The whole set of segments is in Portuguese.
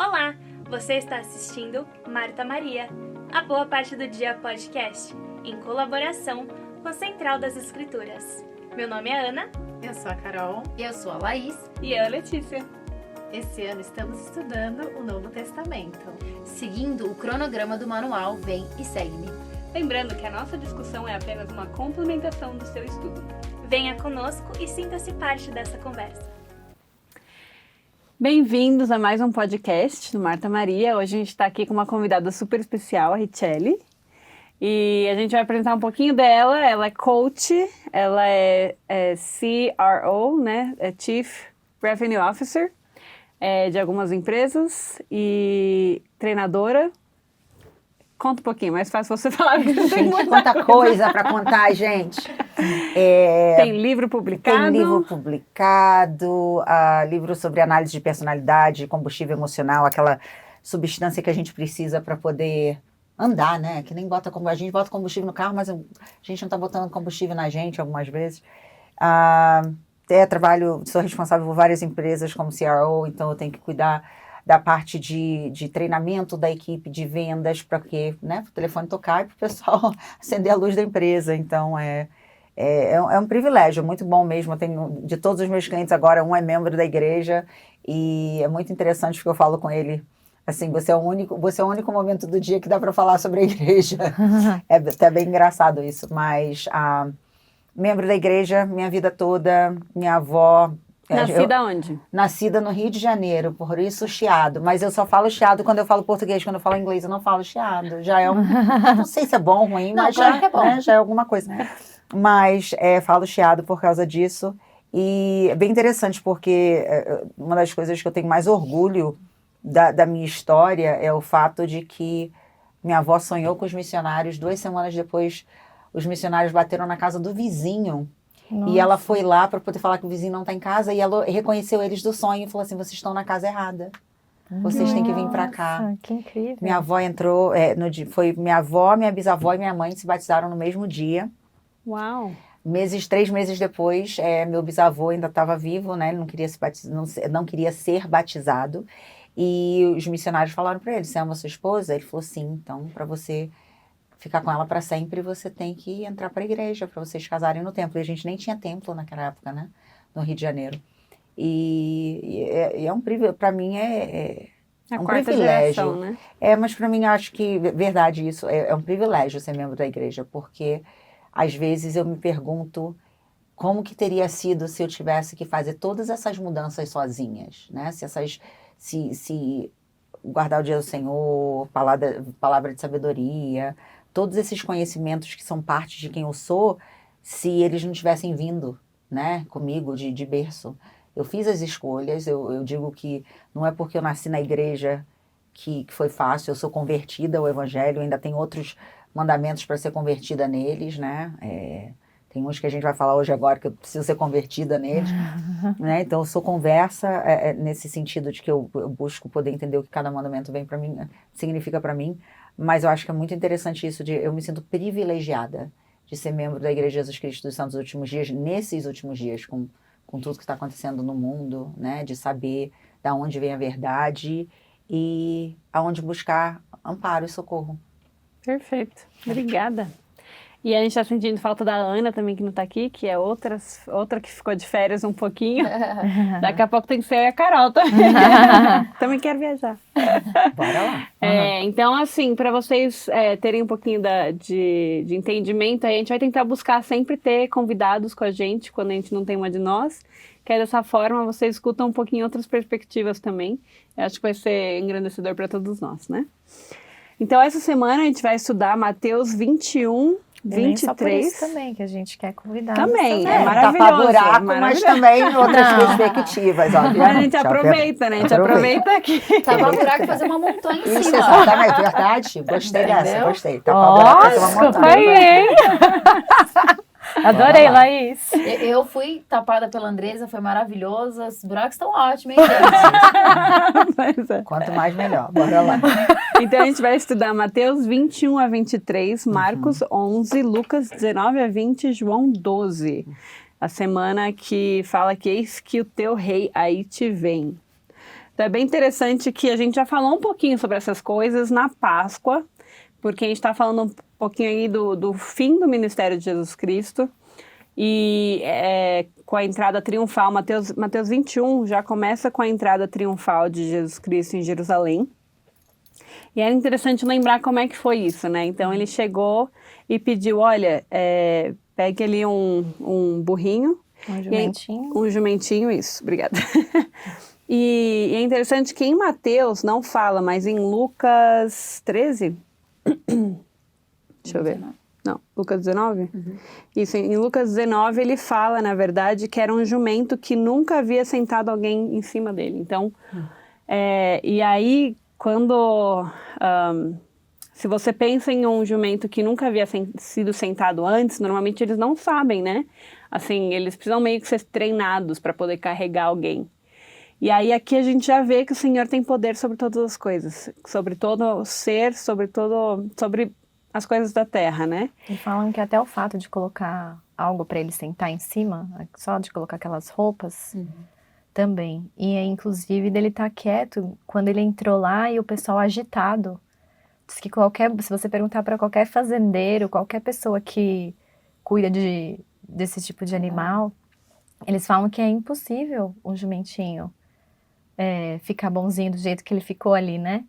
Olá, você está assistindo Marta Maria, a Boa Parte do Dia podcast, em colaboração com a Central das Escrituras. Meu nome é Ana. Eu sou a Carol. Eu sou a Laís. E eu, Letícia. Esse ano estamos estudando o Novo Testamento. Seguindo o cronograma do manual Vem e Segue-me. Lembrando que a nossa discussão é apenas uma complementação do seu estudo. Venha conosco e sinta-se parte dessa conversa. Bem-vindos a mais um podcast do Marta Maria. Hoje a gente está aqui com uma convidada super especial, a Richelle. E a gente vai apresentar um pouquinho dela. Ela é coach, ela é CRO, né? É Chief Revenue Officer de algumas empresas e treinadora. Conta um pouquinho, mais fácil você falar. Gente, quanta coisa para contar, gente. Tem livro publicado. Tem livro publicado, livro sobre análise de personalidade, combustível emocional, aquela substância que a gente precisa para poder andar, né? Que nem a gente bota combustível no carro, mas a gente não está botando combustível na gente algumas vezes. Sou responsável por várias empresas como CRO, então eu tenho que cuidar da parte de treinamento da equipe, de vendas, para que, né, o telefone tocar e para o pessoal acender a luz da empresa. Então, é um privilégio, muito bom mesmo. Eu tenho, de todos os meus clientes agora, um é membro da igreja e é muito interessante porque eu falo com ele, assim, você é o único momento do dia que dá para falar sobre a igreja. É até bem engraçado isso, mas membro da igreja, minha vida toda, minha avó... Nascida onde? Nascida no Rio de Janeiro, por isso chiado. Mas eu só falo chiado quando eu falo português. Quando eu falo inglês, eu não falo chiado. Já é não sei se é bom ou ruim, não, mas claro que é bom. Né, já é alguma coisa. Mas falo chiado por causa disso. E é bem interessante porque uma das coisas que eu tenho mais orgulho da minha história é o fato de que minha avó sonhou com os missionários. 2 semanas depois, os missionários bateram na casa do vizinho. Nossa. E ela foi lá para poder falar que o vizinho não está em casa e ela reconheceu eles do sonho e falou assim, vocês estão na casa errada. Vocês têm que vir para cá. Que incrível. Minha avó entrou, foi minha avó, minha bisavó e minha mãe se batizaram no mesmo dia. Uau! 3 meses depois, meu bisavô ainda estava vivo, né? Ele não queria ser batizado. E os missionários falaram para ele, você ama sua esposa? Ele falou, sim, então para você ficar com ela para sempre, você tem que entrar para a igreja, para vocês casarem no templo. E a gente nem tinha templo naquela época, né? No Rio de Janeiro. E é um privilégio, para mim é um privilégio. Geração, né? Mas para mim, acho que, verdade, isso é um privilégio ser membro da igreja, porque às vezes eu me pergunto como que teria sido se eu tivesse que fazer todas essas mudanças sozinhas, né? Se guardar o dia do Senhor, palavra de sabedoria, todos esses conhecimentos que são parte de quem eu sou, se eles não tivessem vindo, né, comigo de berço. Eu fiz as escolhas, eu digo que não é porque eu nasci na igreja que foi fácil, eu sou convertida ao evangelho, ainda tem outros mandamentos para ser convertida neles, né, tem uns que a gente vai falar hoje agora que eu preciso ser convertida neles, né? Então eu sou conversa nesse sentido de que eu busco poder entender o que cada mandamento vem para mim, significa para mim, mas eu acho que é muito interessante isso eu me sinto privilegiada de ser membro da Igreja de Jesus Cristo dos Santos Últimos Dias, nesses últimos dias, com tudo que está acontecendo no mundo, né? De saber da onde vem a verdade e aonde buscar amparo e socorro. Perfeito, obrigada. E a gente está sentindo falta da Ana também, que não está aqui, que é outra que ficou de férias um pouquinho. Daqui a pouco tem que ser eu e a Carol também. Também quero viajar. Bora lá. Então, assim, para vocês terem um pouquinho de entendimento, a gente vai tentar buscar sempre ter convidados com a gente, quando a gente não tem uma de nós, que dessa forma vocês escutam um pouquinho outras perspectivas também. Eu acho que vai ser engrandecedor para todos nós, né? Então, essa semana a gente vai estudar Mateus 21, 23. Só por isso também que a gente quer convidar. Também, é maravilhoso. Tapa-buraco, mas também outras perspectivas, obviamente. A gente aproveita, né? A gente aproveita aqui. Tapa-buraco e fazer uma montanha em Isso, cima. exatamente, verdade. Gostei dessa, gostei. Tapa-buraco, fazer uma montanha. Foi, hein? Adorei, Laís. Eu fui tapada pela Andresa, foi maravilhoso. Os buracos estão ótimos, hein, gente? Quanto mais, melhor. Bora lá. Então, a gente vai estudar Mateus 21 a 23, Marcos 11, Lucas 19 a 20, João 12. A semana que fala que eis que o teu rei aí te vem. Então, Então é bem interessante que a gente já falou um pouquinho sobre essas coisas na Páscoa, porque a gente está falando um pouquinho aí do fim do ministério de Jesus Cristo, e com a entrada triunfal, Mateus 21 já começa com a entrada triunfal de Jesus Cristo em Jerusalém. E era interessante lembrar como é que foi isso, né? Então ele chegou e pediu, olha, pegue ali um burrinho. Um jumentinho. Um jumentinho, isso, obrigada. E é interessante que em Mateus não fala, mas em Lucas 13... Deixa eu ver. Não, Lucas 19? Uhum. Isso, em Lucas 19 ele fala, na verdade, que era um jumento que nunca havia sentado alguém em cima dele. Então, e aí, quando... se você pensa em um jumento que nunca havia sido sentado antes, normalmente eles não sabem, né? Assim, eles precisam meio que ser treinados para poder carregar alguém. E aí aqui a gente já vê que o Senhor tem poder sobre todas as coisas, sobre todo o ser, sobre as coisas da terra, né? E falam que até o fato de colocar algo para ele sentar em cima, só de colocar aquelas roupas, também. E inclusive dele estar quieto quando ele entrou lá e o pessoal agitado. Diz que se você perguntar para qualquer fazendeiro, qualquer pessoa que cuida desse tipo de animal, eles falam que é impossível um jumentinho ficar bonzinho do jeito que ele ficou ali, né?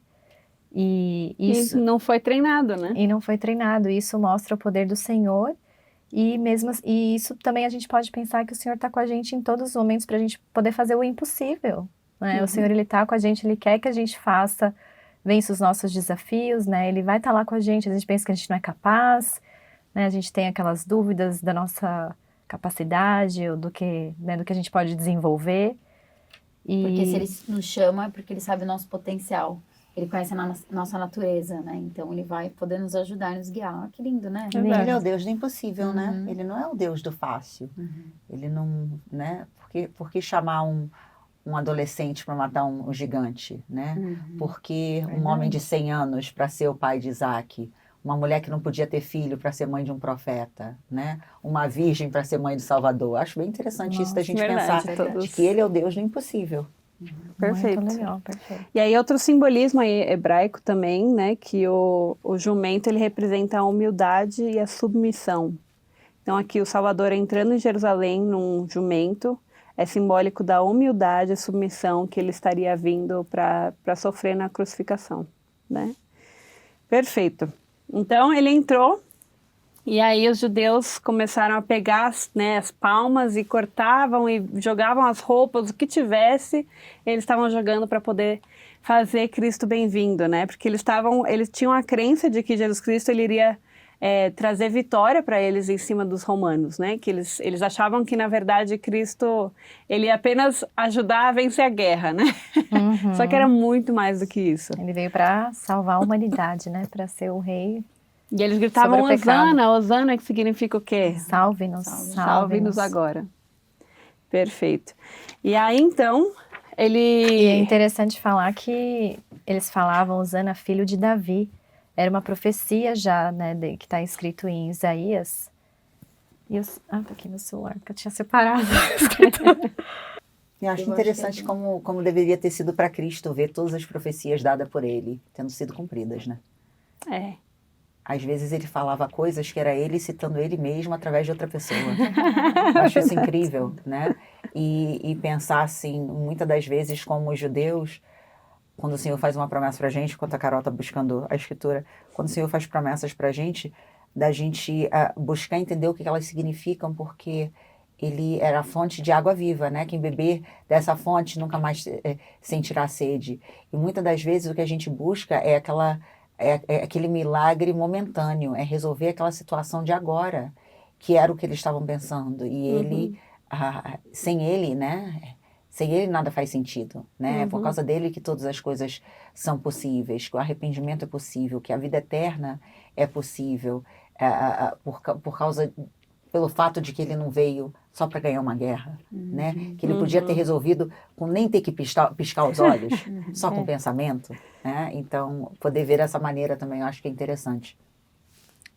E isso não foi treinado, né? E não foi treinado. Isso mostra o poder do Senhor. E isso também a gente pode pensar que o Senhor está com a gente em todos os momentos para a gente poder fazer o impossível, né? O Senhor, Ele está com a gente, Ele quer que a gente vença os nossos desafios, né? Ele vai estar lá com a gente pensa que a gente não é capaz, né? A gente tem aquelas dúvidas da nossa capacidade, ou do que a gente pode desenvolver. Porque se Ele nos chama é porque Ele sabe o nosso potencial. Ele conhece a nossa natureza, né? Então ele vai poder nos ajudar, nos guiar. Que lindo, né? Ele é o Deus do impossível, né? Ele não é o Deus do fácil. Ele não, né? Por que chamar um adolescente para matar um gigante, né? Porque um homem de 100 anos para ser o pai de Isaac, uma mulher que não podia ter filho para ser mãe de um profeta, né? Uma virgem para ser mãe do Salvador. Acho bem interessante isso da gente pensar de que ele é o Deus do impossível. Perfeito. Muito legal, perfeito. E aí outro simbolismo aí hebraico também, né, que o jumento ele representa a humildade e a submissão. Então aqui o Salvador entrando em Jerusalém num jumento é simbólico da humildade e submissão que ele estaria vindo para sofrer na crucificação, né? Perfeito. Então ele entrou. E aí os judeus começaram a pegar as palmas e cortavam e jogavam as roupas, o que tivesse, eles estavam jogando para poder fazer Cristo bem-vindo, né? Porque eles tinham a crença de que Jesus Cristo ele iria trazer vitória para eles em cima dos romanos, né? Que eles achavam que, na verdade, Cristo ele ia apenas ajudar a vencer a guerra, né? Só que era muito mais do que isso. Ele veio para salvar a humanidade, né? Para ser o rei. E eles gritavam Hosana, Hosana, que significa o quê? Salve-nos. Salve-nos agora. Perfeito. E aí, então, E é interessante falar que eles falavam Hosana, filho de Davi. Era uma profecia já, né, que está escrito em Isaías. Tá aqui no celular, porque eu tinha separado. Eu acho interessante como deveria ter sido para Cristo ver todas as profecias dadas por ele, tendo sido cumpridas, né? Às vezes ele falava coisas que era ele citando ele mesmo através de outra pessoa. Eu acho isso incrível, né? E pensar assim, muitas das vezes como os judeus, quando o Senhor faz uma promessa pra gente, enquanto a Carol tá buscando a escritura, quando o Senhor faz promessas pra gente, da gente buscar entender o que elas significam, porque ele era a fonte de água viva, né? Quem beber dessa fonte nunca mais sentirá sede. E muitas das vezes o que a gente busca é aquele milagre momentâneo, é resolver aquela situação de agora, que era o que eles estavam pensando. E ele, sem ele, né? Sem ele nada faz sentido, né? É por causa dele que todas as coisas são possíveis, que o arrependimento é possível, que a vida eterna é possível, pelo fato de que ele não veio só para ganhar uma guerra, né? Que ele podia ter resolvido com nem ter que piscar os olhos, só com pensamento, né? Então, poder ver dessa maneira também eu acho que é interessante.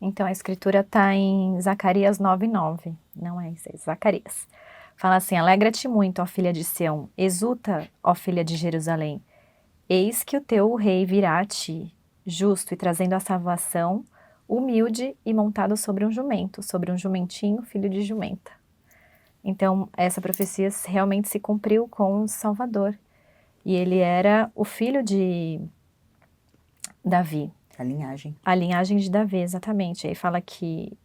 Então, a escritura está em Zacarias 9:9, não é isso, é Zacarias. Fala assim, alegra-te muito, ó filha de Sião, exulta, ó filha de Jerusalém, Eis que o teu rei virá a ti, justo e trazendo a salvação, humilde e montado sobre um jumento, sobre um jumentinho, filho de jumenta. Então, essa profecia realmente se cumpriu com o Salvador. E ele era o filho de Davi. A linhagem. A linhagem de Davi, exatamente. Aí fala que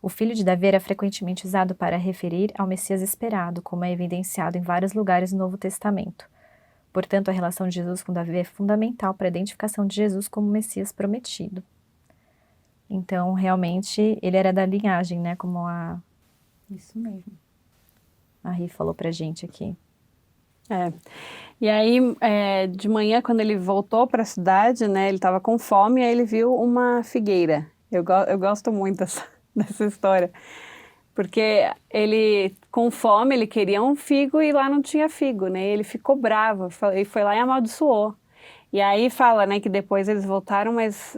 o filho de Davi era frequentemente usado para referir ao Messias esperado, como é evidenciado em vários lugares no Novo Testamento. Portanto, a relação de Jesus com Davi é fundamental para a identificação de Jesus como Messias prometido. Então, realmente, ele era da linhagem, né? Como Isso mesmo. a Ri falou pra gente aqui. E aí, de manhã, quando ele voltou para a cidade, né, ele estava com fome, aí ele viu uma figueira. Eu gosto muito dessa história, porque ele, com fome, ele queria um figo e lá não tinha figo, né, e ele ficou bravo, e foi lá e amaldiçoou. E aí fala, né, que depois eles voltaram, mas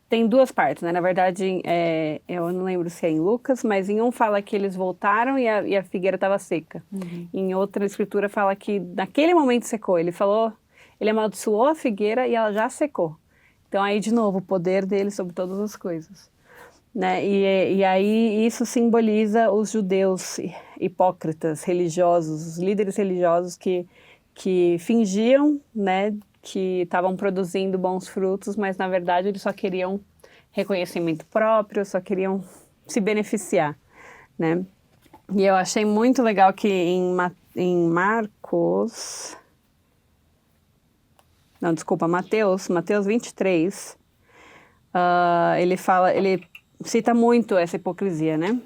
tem duas partes, né, na verdade, eu não lembro se é em Lucas, mas em um fala que eles voltaram e a figueira estava seca. Em outra escritura fala que naquele momento secou, ele amaldiçoou a figueira e ela já secou. Então aí, de novo, o poder dele sobre todas as coisas. Né? E aí isso simboliza os judeus hipócritas, religiosos, os líderes religiosos que fingiam, né, que estavam produzindo bons frutos, mas na verdade eles só queriam reconhecimento próprio, só queriam se beneficiar, né? E eu achei muito legal que em Mateus 23, ele cita muito essa hipocrisia, né?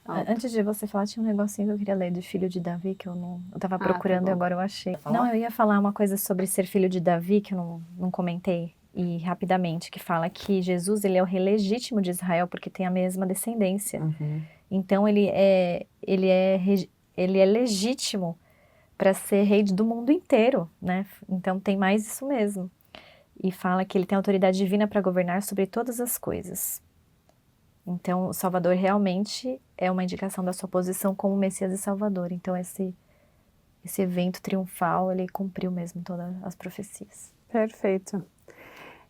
Antes de você falar, tinha um negocinho que eu queria ler de filho de Davi, que eu tava procurando tá e bom. agora eu achei. falar? Não, eu ia falar uma coisa sobre ser filho de Davi, que eu não comentei, e rapidamente, que fala que Jesus, ele é o rei legítimo de Israel, porque tem a mesma descendência. Então, ele é legítimo para ser rei do mundo inteiro, né? Então, tem mais isso mesmo. E fala que ele tem autoridade divina para governar sobre todas as coisas. Então, o Salvador realmente é uma indicação da sua posição como Messias e Salvador. Então, esse evento triunfal, ele cumpriu mesmo todas as profecias. Perfeito.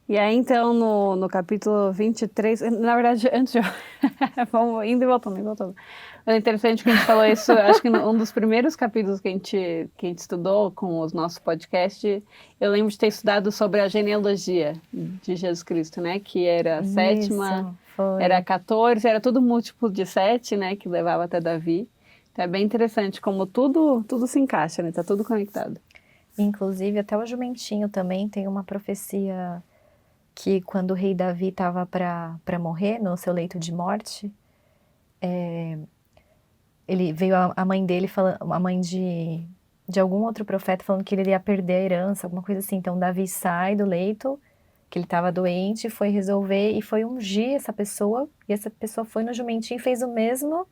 E aí, então, no capítulo 23, na verdade, antes de vamos indo e voltando. É interessante que a gente falou isso, acho que um dos primeiros capítulos que a gente estudou com os nossos podcasts, eu lembro de ter estudado sobre a genealogia de Jesus Cristo, né? Que era a sétima, foi. era 14, era tudo múltiplo de 7, né? Que levava até Davi. Então é bem interessante como tudo se encaixa, né? Tá tudo conectado. Inclusive, até o jumentinho também tem uma profecia que quando o rei Davi estava para morrer, no seu leito de morte, ele veio a mãe dele, a mãe de algum outro profeta, falando que ele ia perder a herança, alguma coisa assim. Então, Davi sai do leito, que ele estava doente, foi resolver e foi ungir essa pessoa, e essa pessoa foi no jumentinho e fez o mesmo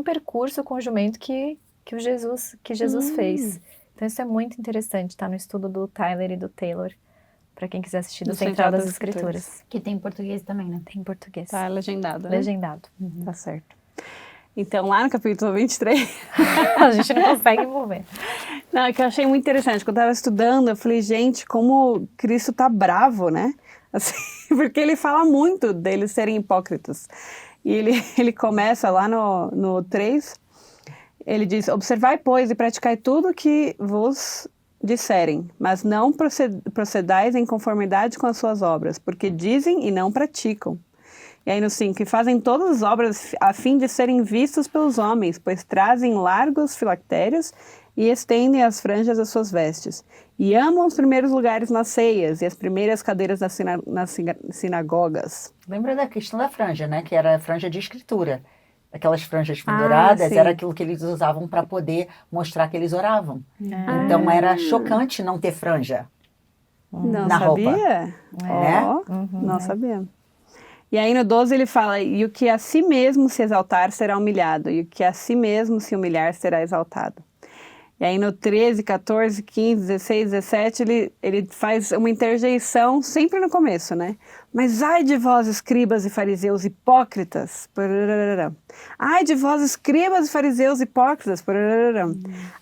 percurso com o jumento que Jesus fez. Então, isso é muito interessante, tá no estudo do Tyler e do Taylor, para quem quiser assistir do Central das Escrituras. Que tem em português também, né? Tem em português. Tá legendado, né? Legendado. Tá certo. Então, lá no capítulo 23... A gente não consegue mover. Não, é que eu achei muito interessante. Quando eu estava estudando, eu falei, gente, como Cristo tá bravo, né? Assim, porque ele fala muito deles serem hipócritas. E ele começa lá no 3, ele diz, observai, pois, e praticai tudo o que vos disserem, mas não procedais em conformidade com as suas obras, porque dizem e não praticam. E aí no 5, e fazem todas as obras a fim de serem vistos pelos homens, pois trazem largos filactérios e estendem as franjas das suas vestes. E amam os primeiros lugares nas ceias e as primeiras cadeiras nas sinagogas. Lembra da questão da franja, né? Que era a franja de escritura. Aquelas franjas penduradas, era aquilo que eles usavam para poder mostrar que eles oravam. Então era chocante não ter franja Não na sabia? roupa. Né? Não sabia. E aí no 12 ele fala, e o que a si mesmo se exaltar será humilhado, e o que a si mesmo se humilhar será exaltado. E aí no 13, 14, 15, 16, 17, ele faz uma interjeição sempre no começo, né? Mas ai de vós, escribas e fariseus hipócritas. Ai de vós, escribas e fariseus hipócritas.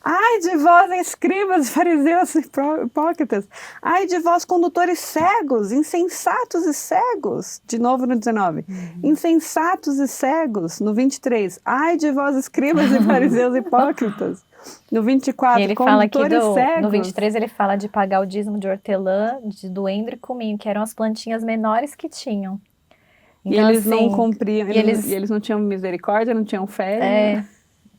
Ai de vós, escribas e fariseus hipócritas. Ai de vós, condutores cegos, insensatos e cegos. De novo no 19. Insensatos e cegos. No 23. Ai de vós, escribas e fariseus hipócritas. No 24, E ele fala aqui cegos. no 23 ele fala de pagar o dízimo de hortelã, de duendro e cominho, que eram as plantinhas menores que tinham. E Então, eles assim, não cumpriam, e eles não tinham misericórdia, não tinham fé.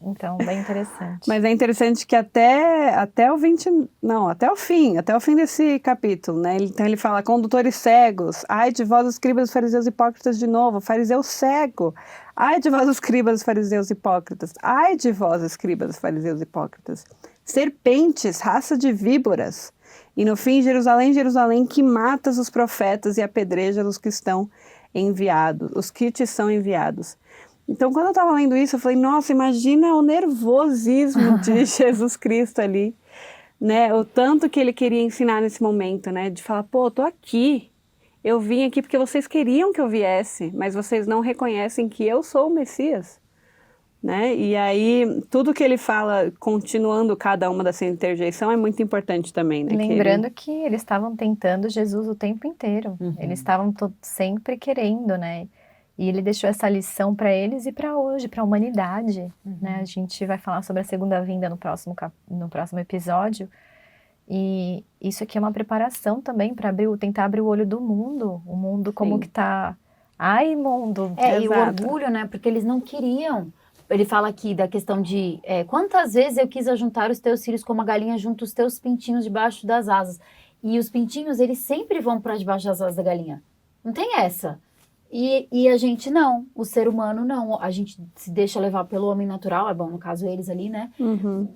Então, bem interessante. Mas é interessante que até o 20, não, até o fim desse capítulo, né? Então ele fala, condutores cegos, ai de vós, escribas e fariseus hipócritas de novo, fariseu cego, ai de vós, escribas e fariseus hipócritas, ai de vós, escribas e fariseus hipócritas, serpentes, raça de víboras, e no fim, Jerusalém, Jerusalém, que matas os profetas e apedrejas os que estão enviados, os que te são enviados. Então, quando eu estava lendo isso, eu falei, nossa, imagina o nervosismo de Jesus Cristo ali, né? O tanto que ele queria ensinar nesse momento, né? De falar, pô, eu tô aqui, eu vim aqui porque vocês queriam que eu viesse, mas vocês não reconhecem que eu sou o Messias, né? E aí, tudo que ele fala, continuando cada uma dessa interjeição, é muito importante também, né? Lembrando que eles estavam tentando Jesus o tempo inteiro, eles estavam sempre querendo, né? E ele deixou essa lição para eles e para hoje, para a humanidade, né? A gente vai falar sobre a segunda vinda no próximo episódio. E isso aqui é uma preparação também para tentar abrir o olho do mundo. O mundo como que tá... Ai, mundo! E o orgulho, né? Porque eles não queriam. Ele fala aqui da questão de quantas vezes eu quis ajuntar os teus filhos como a galinha junta os teus pintinhos debaixo das asas. E os pintinhos, eles sempre vão para debaixo das asas da galinha. Não tem essa. E a gente não, o ser humano não, a gente se deixa levar pelo homem natural, é bom, no caso eles ali, né?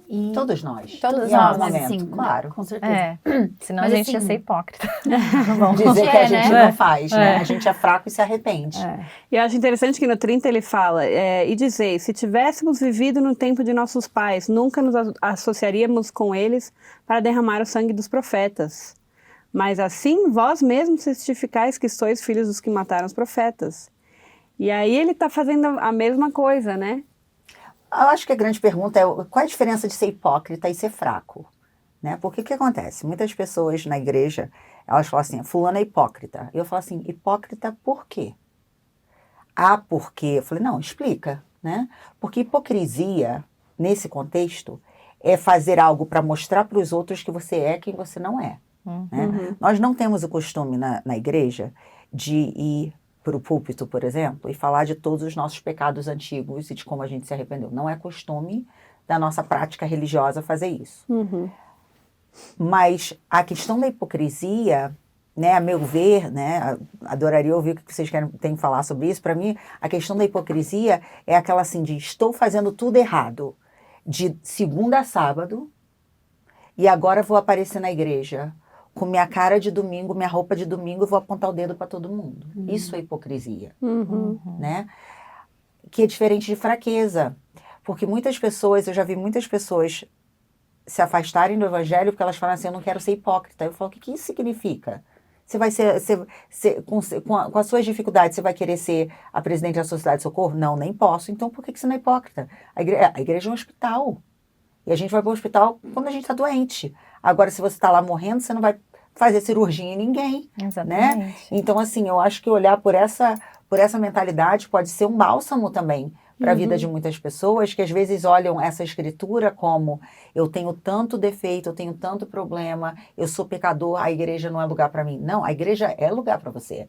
E Todos nós. Todos Em algum nós, momento, sim, claro. com certeza. Senão Mas a gente ia assim, ser hipócrita. Dizer que a gente né? não faz, né? A gente é fraco e se arrepende. E eu acho interessante que no 30 ele fala, e dizei, se tivéssemos vivido no tempo de nossos pais, nunca nos associaríamos com eles para derramar o sangue dos profetas. Mas assim, vós mesmos testificais que sois filhos dos que mataram os profetas. E aí ele está fazendo a mesma coisa, né? Eu acho que a grande pergunta é qual a diferença de ser hipócrita e ser fraco? Né? Porque o que acontece? Muitas pessoas na igreja, elas falam assim, fulano é hipócrita. Eu falo assim, hipócrita por quê? Por quê? Eu falei, não, explica. Né? Porque hipocrisia, nesse contexto, é fazer algo para mostrar para os outros que você é quem você não é. Né? Nós não temos o costume na igreja de ir para o púlpito, por exemplo, e falar de todos os nossos pecados antigos e de como a gente se arrependeu. Não é costume da nossa prática religiosa fazer isso. Mas a questão da hipocrisia, né, a meu ver, né, adoraria ouvir o que vocês têm que falar sobre isso. Para mim, a questão da hipocrisia é aquela assim de estou fazendo tudo errado, de segunda a sábado, e agora vou aparecer na igreja com minha cara de domingo, minha roupa de domingo, e vou apontar o dedo para todo mundo. Isso é hipocrisia, né? Que é diferente de fraqueza. Porque muitas pessoas, eu já vi muitas pessoas se afastarem do evangelho porque elas falam assim, eu não quero ser hipócrita. Eu falo, o que isso significa? Você vai com as suas dificuldades, você vai querer ser a presidente da Sociedade de Socorro? Não, nem posso. Então por que você não é hipócrita? A igreja é um hospital. E a gente vai para o hospital quando a gente está doente. Agora, se você está lá morrendo, você não vai fazer cirurgia em ninguém. Exatamente. Né? Então, assim, eu acho que olhar por essa mentalidade pode ser um bálsamo também para a vida de muitas pessoas que às vezes olham essa escritura como eu tenho tanto defeito, eu tenho tanto problema, eu sou pecador, a igreja não é lugar para mim. Não, a igreja é lugar para você.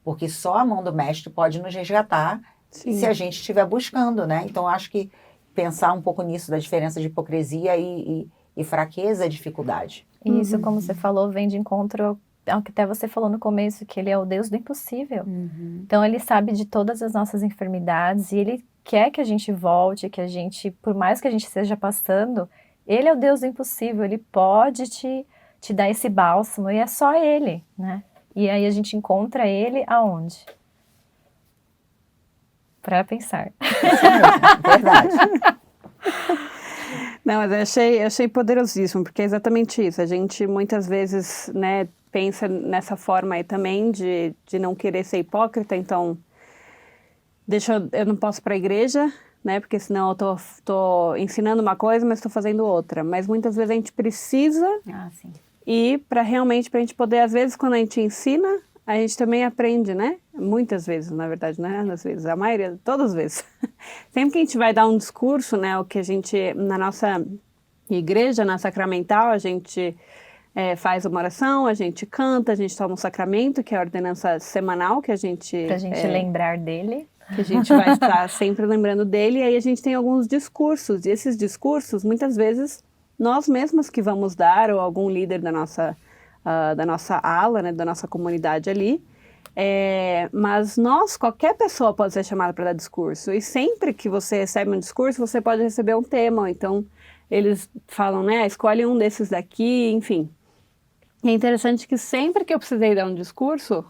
Porque só a mão do mestre pode nos resgatar se a gente estiver buscando, né? Então, eu acho que pensar um pouco nisso, da diferença de hipocrisia e fraqueza é dificuldade. E isso, como você falou, vem de encontro ao que até você falou no começo, que ele é o Deus do impossível. Então, ele sabe de todas as nossas enfermidades e ele quer que a gente volte, que a gente, por mais que a gente esteja passando, ele é o Deus do impossível, ele pode te dar esse bálsamo e é só ele, né? E aí a gente encontra ele aonde? Para pensar. Isso mesmo, verdade. Não, mas eu achei poderosíssimo, porque é exatamente isso. A gente muitas vezes, né, pensa nessa forma aí também de não querer ser hipócrita, então eu não posso ir para a igreja, né, porque senão eu tô ensinando uma coisa, mas estou fazendo outra. Mas muitas vezes a gente precisa ir para a gente poder, às vezes, quando a gente ensina, a gente também aprende, né? Muitas vezes, na verdade, não é às vezes, a maioria, todas as vezes. Sempre que a gente vai dar um discurso, né, o que a gente, na nossa igreja, na sacramental, a gente faz uma oração, a gente canta, a gente toma um sacramento, que é a ordenança semanal, que a gente... Pra gente lembrar dele. Que a gente vai estar sempre lembrando dele, e aí a gente tem alguns discursos, e esses discursos, muitas vezes, nós mesmos que vamos dar, ou algum líder da nossa ala, né, da nossa comunidade ali, mas qualquer pessoa pode ser chamada para dar discurso, e sempre que você recebe um discurso, você pode receber um tema, então eles falam, né, escolhe um desses daqui, enfim. E é interessante que sempre que eu precisei dar um discurso,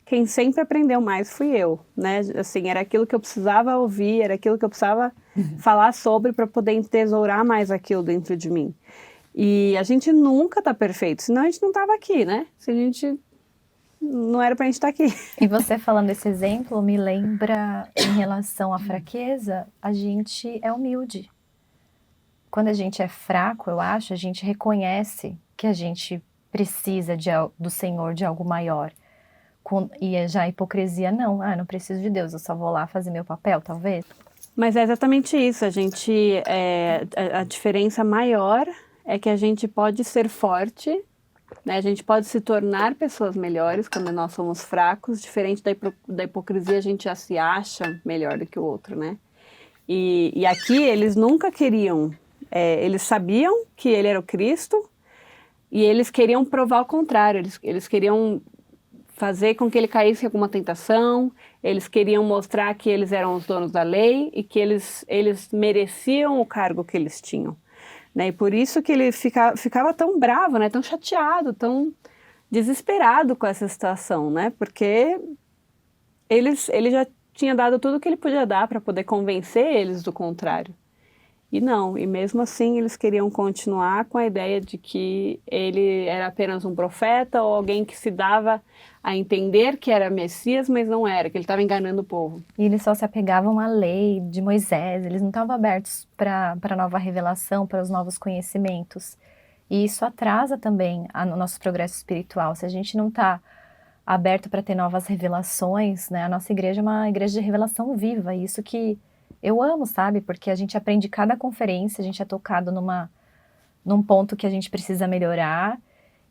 quem sempre aprendeu mais fui eu, né, assim, era aquilo que eu precisava ouvir, era aquilo que eu precisava falar sobre para poder entesourar mais aquilo dentro de mim. E a gente nunca tá perfeito, senão a gente não tava aqui, né? Se a gente não era pra gente estar aqui. E você falando esse exemplo me lembra, em relação à fraqueza, a gente é humilde. Quando a gente é fraco, eu acho, a gente reconhece que a gente precisa do Senhor, de algo maior. E já a hipocrisia, não preciso de Deus, eu só vou lá fazer meu papel, talvez. Mas é exatamente isso, a diferença maior é que a gente pode ser forte, né? A gente pode se tornar pessoas melhores quando nós somos fracos, diferente da hipocrisia, a gente já se acha melhor do que o outro, né? E aqui eles nunca queriam, eles sabiam que ele era o Cristo e eles queriam provar o contrário, eles queriam fazer com que ele caísse em alguma tentação, eles queriam mostrar que eles eram os donos da lei e que eles mereciam o cargo que eles tinham. Né? E por isso que ele ficava tão bravo, né? Tão chateado, tão desesperado com essa situação, né? Porque ele já tinha dado tudo o que ele podia dar para poder convencer eles do contrário. E não, e mesmo assim eles queriam continuar com a ideia de que ele era apenas um profeta ou alguém que se dava a entender que era Messias, mas não era, que ele estava enganando o povo. E eles só se apegavam à lei de Moisés, eles não estavam abertos para a nova revelação, para os novos conhecimentos. E isso atrasa também o nosso progresso espiritual. Se a gente não está aberto para ter novas revelações, né? A nossa igreja é uma igreja de revelação viva, e isso que eu amo, sabe? Porque a gente aprende cada conferência, a gente é tocado num ponto que a gente precisa melhorar.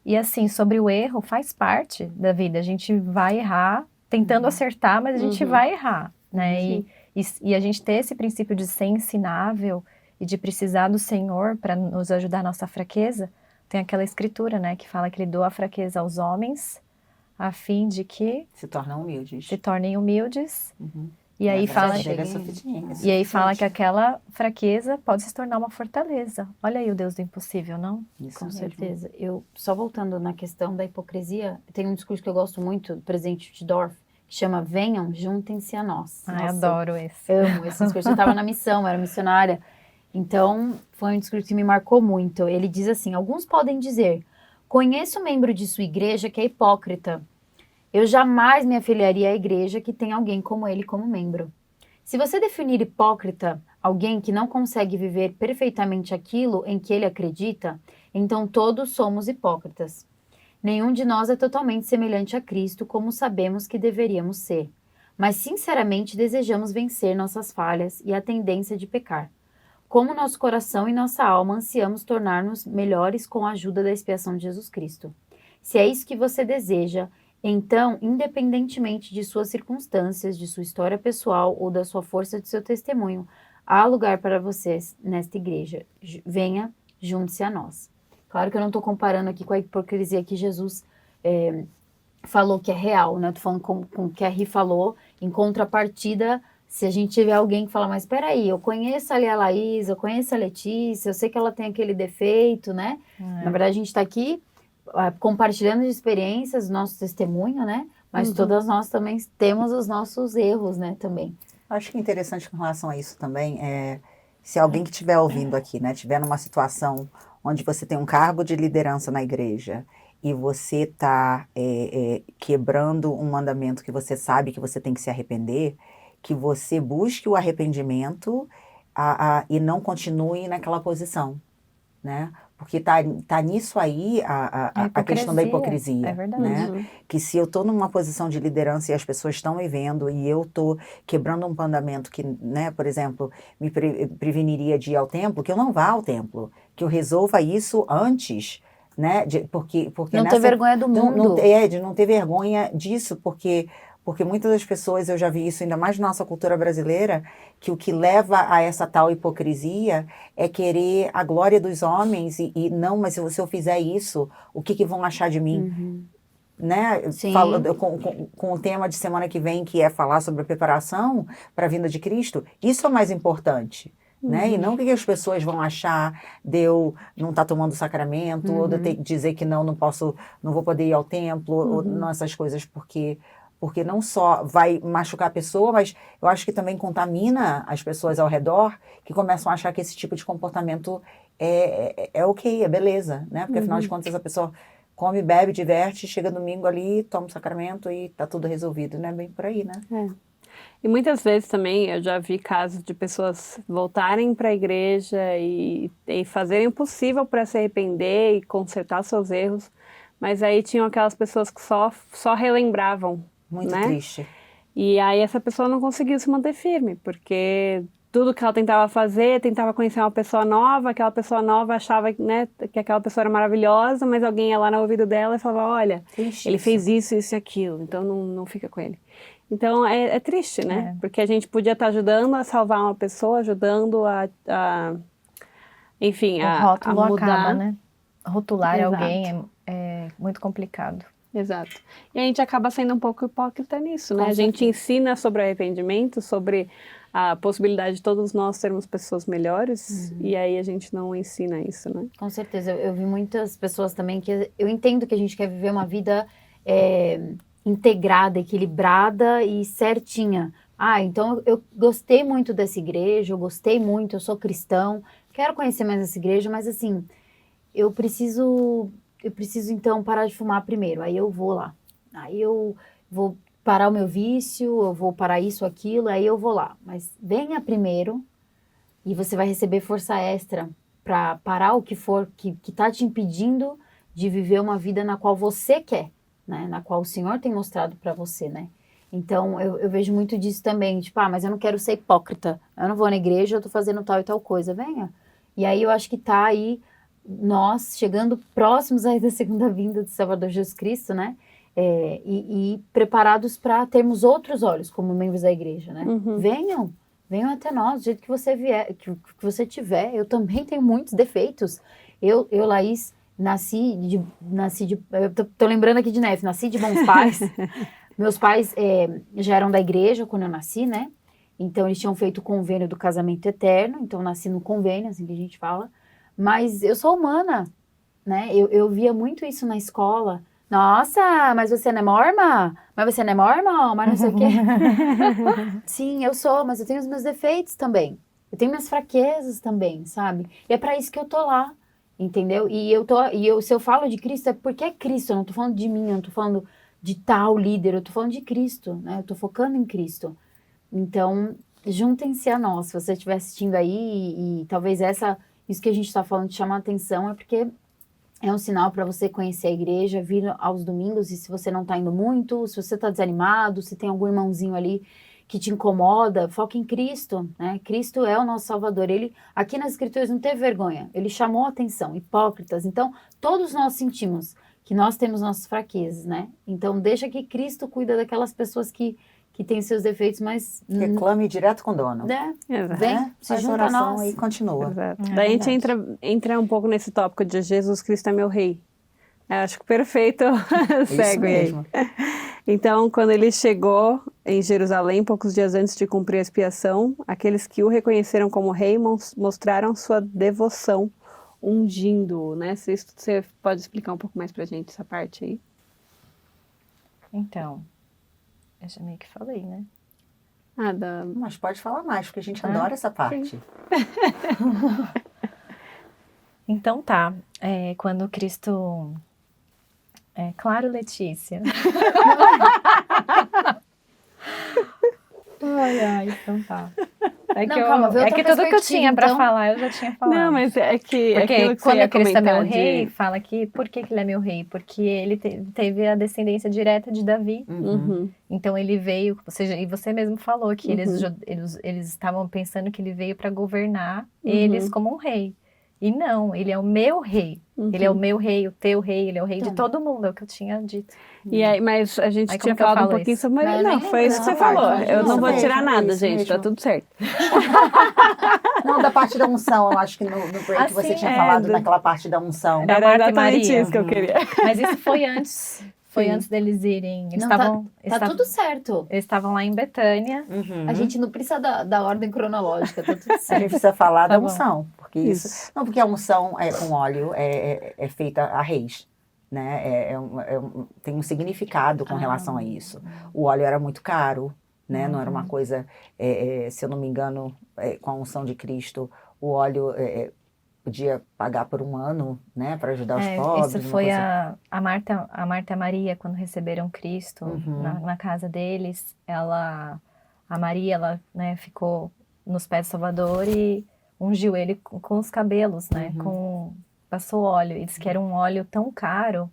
E assim, sobre o erro, faz parte da vida. A gente vai errar, tentando acertar, mas a gente vai errar, né? E a gente ter esse princípio de ser ensinável e de precisar do Senhor para nos ajudar na nossa fraqueza, tem aquela escritura, né? Que fala que Ele doa a fraqueza aos homens, a fim de que Se tornem humildes. se tornem humildes. E aí fala que aquela fraqueza pode se tornar uma fortaleza. Olha aí o Deus do impossível, não? Isso Com mesmo. certeza. Eu, só voltando na questão da hipocrisia, tem um discurso que eu gosto muito, do presidente de Dorf, que chama Venham, juntem-se a nós. Ai, adoro esse. Amo esse discurso. Eu estava na missão, era missionária. Então, foi um discurso que me marcou muito. Ele diz assim, alguns podem dizer, conheço um membro de sua igreja que é hipócrita. Eu jamais me afiliaria à igreja que tem alguém como ele como membro. Se você definir hipócrita alguém que não consegue viver perfeitamente aquilo em que ele acredita, então todos somos hipócritas. Nenhum de nós é totalmente semelhante a Cristo como sabemos que deveríamos ser, mas sinceramente desejamos vencer nossas falhas e a tendência de pecar. Como nosso coração e nossa alma ansiamos tornar-nos melhores com a ajuda da expiação de Jesus Cristo. Se é isso que você deseja, então, independentemente de suas circunstâncias, de sua história pessoal ou da sua força de seu testemunho, há lugar para vocês nesta igreja. Venha, junte-se a nós. Claro que eu não estou comparando aqui com a hipocrisia que Jesus falou que é real, né? Estou falando com o que a Ri falou, em contrapartida, se a gente tiver alguém que fala, mas espera aí, eu conheço ali a Laís, eu conheço a Letícia, eu sei que ela tem aquele defeito, né? Na verdade, a gente está aqui compartilhando de experiências, nosso testemunho, né? Mas todas nós também temos os nossos erros, né? Também. Acho que é interessante com relação a isso também Se alguém que estiver ouvindo aqui, né, estiver numa situação onde você tem um cargo de liderança na igreja e você está quebrando um mandamento que você sabe que você tem que se arrepender, que você busque o arrependimento e não continue naquela posição, né? Porque tá nisso aí a questão da hipocrisia. É verdade. Né? Que se eu estou numa posição de liderança e as pessoas estão me vendo e eu estou quebrando um mandamento que, né, por exemplo, me preveniria de ir ao templo, que eu não vá ao templo, que eu resolva isso antes, né? Porque Não ter vergonha do mundo. De não ter vergonha disso, porque muitas das pessoas, eu já vi isso ainda mais na nossa cultura brasileira, que o que leva a essa tal hipocrisia é querer a glória dos homens e não, mas se eu fizer isso, o que vão achar de mim? Né? Sim. Com o tema de semana que vem, que é falar sobre a preparação para a vinda de Cristo, isso é o mais importante. Né? E não o que as pessoas vão achar de eu não estar tomando sacramento, ou de eu ter que dizer que não vou poder ir ao templo, ou não essas coisas, porque não só vai machucar a pessoa, mas eu acho que também contamina as pessoas ao redor, que começam a achar que esse tipo de comportamento é ok, é beleza, né? Porque afinal de contas a pessoa come, bebe, diverte, chega domingo ali, toma o sacramento e tá tudo resolvido, né? Bem por aí, né? E muitas vezes também eu já vi casos de pessoas voltarem para a igreja e fazerem o possível para se arrepender e consertar seus erros, mas aí tinham aquelas pessoas que só relembravam. Muito né? triste. E aí essa pessoa não conseguiu se manter firme, porque tudo que ela tentava fazer, tentava conhecer uma pessoa nova, aquela pessoa nova achava, né, que aquela pessoa era maravilhosa, mas alguém ia lá no ouvido dela e falava, olha, Triste ele isso. fez isso, isso e aquilo, então não fica com ele. Então é triste, né? Porque a gente podia estar ajudando a salvar uma pessoa, ajudando enfim, O a rótulo mudar. acaba, né? Rotular Exato. alguém é muito complicado. Exato. E a gente acaba sendo um pouco hipócrita nisso, né? Com A gente ensina sobre arrependimento, sobre a possibilidade de todos nós sermos pessoas melhores, e aí a gente não ensina isso, né? Com certeza, eu vi muitas pessoas também que eu entendo que a gente quer viver uma vida integrada, equilibrada e certinha. Então eu gostei muito dessa igreja, eu gostei muito, eu sou cristão, quero conhecer mais essa igreja, mas assim, eu preciso então parar de fumar primeiro, aí eu vou lá. Aí eu vou parar o meu vício, eu vou parar isso, aquilo, aí eu vou lá. Mas venha primeiro e você vai receber força extra para parar o que for que está te impedindo de viver uma vida na qual você quer, né? Na qual o Senhor tem mostrado para você, né? Então, eu vejo muito disso também, tipo, mas eu não quero ser hipócrita, eu não vou na igreja, eu tô fazendo tal e tal coisa, venha. E aí eu acho que tá aí nós chegando próximos aí da segunda vinda do Salvador Jesus Cristo, né? E preparados para termos outros olhos como membros da igreja, né? Venham até nós, do jeito que você vier, que você tiver. Eu também tenho muitos defeitos. Eu Laís, nasci de eu tô lembrando aqui de Nef, nasci de bons pais. Meus pais já eram da igreja quando eu nasci, né? Então eles tinham feito o convênio do casamento eterno, então eu nasci no convênio, assim que a gente fala. Mas eu sou humana, né? Eu via muito isso na escola. Nossa, mas você não é morma? Mas você não é morma? Mas não sei o quê. Sim, eu sou, mas eu tenho os meus defeitos também. Eu tenho minhas fraquezas também, sabe? E é pra isso que eu tô lá, entendeu? Se eu falo de Cristo, é porque é Cristo. Eu não tô falando de mim, eu não tô falando de tal líder. Eu tô falando de Cristo, né? Eu tô focando em Cristo. Então, juntem-se a nós. Se você estiver assistindo aí e talvez isso que a gente está falando de chamar a atenção é porque é um sinal para você conhecer a igreja, vir aos domingos, e se você não está indo muito, se você está desanimado, se tem algum irmãozinho ali que te incomoda, foca em Cristo, né? Cristo é o nosso Salvador. Ele, aqui nas Escrituras, não teve vergonha, ele chamou a atenção, hipócritas. Então, todos nós sentimos que nós temos nossas fraquezas, né? Então, deixa que Cristo cuida daquelas pessoas que tem seus defeitos, mas... Reclame direto com o dono. Exato. Vem, se Faz junta a oração nós. e continua. Exato. Daí a gente entra um pouco nesse tópico de Jesus Cristo é meu rei. Eu acho que perfeito. Segue aí. Mesmo. Então, quando ele chegou em Jerusalém, poucos dias antes de cumprir a expiação, aqueles que o reconheceram como rei mostraram sua devoção, ungindo-o, né? Você pode explicar um pouco mais pra gente essa parte aí? Então, eu já meio que falei, né? Mas pode falar mais, porque a gente adora essa parte. Então tá, quando Cristo... claro, Letícia. Ai, então tá. Não, calma, vê outra tudo que eu perspectiva, tinha pra então. falar, eu já tinha falado. Não, mas é que Porque aquilo que você quando ia Cristo é meu comentar rei, de... fala que... Por que ele é meu rei? Porque ele teve a descendência direta de Davi. Uhum. Então ele veio, ou seja, e você mesmo falou que eles estavam pensando que ele veio para governar eles como um rei. E não, ele é o meu rei. Ele é o meu rei, o teu rei, ele é o rei de todo mundo, é o que eu tinha dito. E aí, mas a gente Aí tinha como que eu falado um falo pouquinho isso? sobre Maria. Não, Não, nem foi isso que lembro você dessa falou. parte. Eu não Isso vou mesmo, tirar nada, isso gente, tá mesmo. tudo certo. Não, da parte da unção, eu acho que no break você Assim, tinha falado naquela parte da unção. Da Era Marta e exatamente Maria. isso que eu queria. Mas isso foi antes. Foi antes deles irem. Eles Não, estavam Tá tudo certo. eles estavam lá em Betânia. Uhum. A gente não precisa da ordem cronológica, tá tudo A gente certo. precisa falar da bom. unção, porque isso. Não, porque a unção com óleo é feita a reis, né? Tem um significado com relação a isso. O óleo era muito caro, né? Não era uma coisa, se eu não me engano, com a unção de Cristo, o óleo podia pagar por um ano, né? Para ajudar os pobres. Isso uma foi coisa- a Marta e a Maria, quando receberam Cristo na casa deles. A Maria, ela, né, ficou nos pés do Salvador e ungiu ele com os cabelos, né? Passou óleo. E disse que era um óleo tão caro.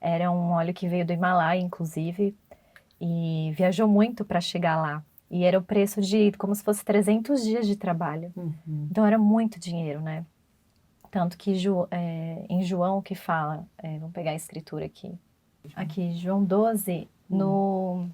Era um óleo que veio do Himalaia, inclusive. E viajou muito para chegar lá. E era o preço de como se fosse 300 dias de trabalho. Então era muito dinheiro, né? Tanto que em João que fala, vamos pegar a escritura aqui. Aqui, João 12, no